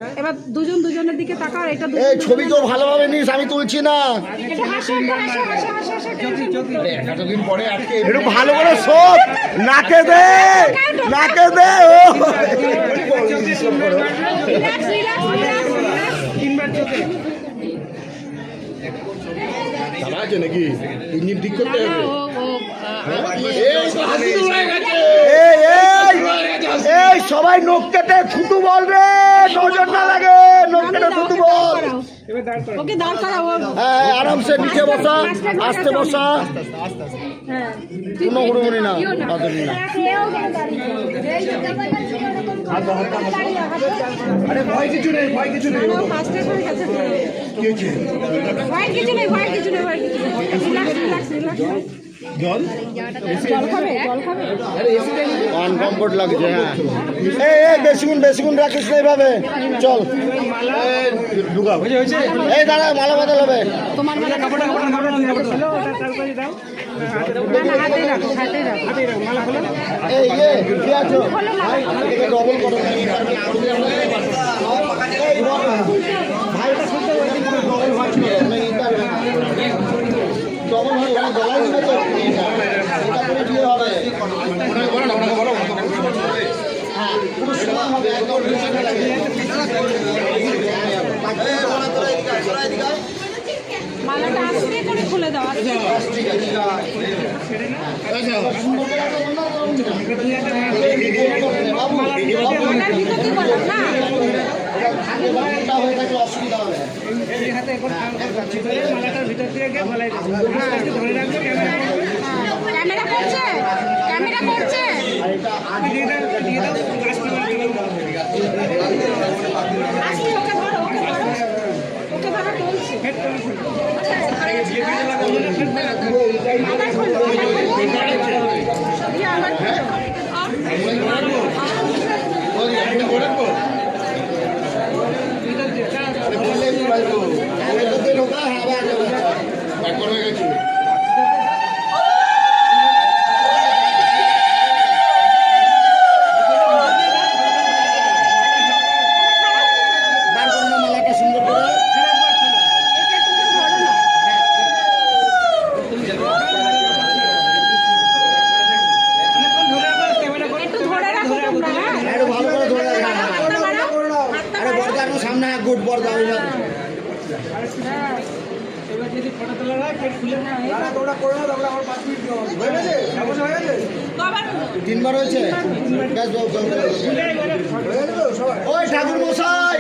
এবার দুজন দুজনের দিকে তাকাও। এটা এই ছবি তো ভালোভাবে নিস, আমি তুলছি না। এতদিন পরে আজকে একটু ভালো করে শোক, নাকে দে নাকে দে। ও দাদা আছে নাকি ইঞ্জিন ঠিক করতে হবে। এই সবাই নখ কেটে থুতু বলবে, নজর না লাগে, নখ কেটে থুতু বল। ওকে দাঁড় করাও। হ্যাঁ আরামসে নিচে বসা, আস্তে বসা, কোনো হুড়মুড়ি না, বাদুড়ি না। আরে ভয় কিছু নেই, ভয় কিছু নেই। ফার্স্ট এড হয়ে গেছে তো। ভয় কিছু নেই, ভয় কিছু নেই, ভয় কিছু নেই। Relax relax relax. জল জল খাবে, জল খাবে। আনকমফোর্ট লাগছে। হ্যাঁ এই বেশিক্ষণ রাখিস না এইভাবে, চল। এই দাঁড়া, মালা বদল হবে। তোমার মালা কাপড়টা হাতে রাখো, হাতে রাখো। এই কি আছো ডবল করো ভাইটা শুনতে ডবল ভাই ডবল ভাই গলায় দিবে তো বিয়ে হবে। হ্যাঁ পুরো সমান হবে একদম। মালাটা আস্তে করে খুলে দাও। ঠিক আছে মালার ভিতর কি বললাম না? অসুবিধা হবে। ক্যামেরা করছে, ক্যামেরা করছে। আস্তে ওকে ধরো, ওকে ধরো, ওকে ধরো, টলছে। মাথা খোলো, দিয়ে আবার খোলো। মালাটা সুন্দর করে একটু ধরে রাখো তোমরা। আরে ভালো করে ধরে রাখ। আরে বর্দা সামনে গুড বর্দা। তিনবার হয়েছে। ওই ঠাকুর মশাই।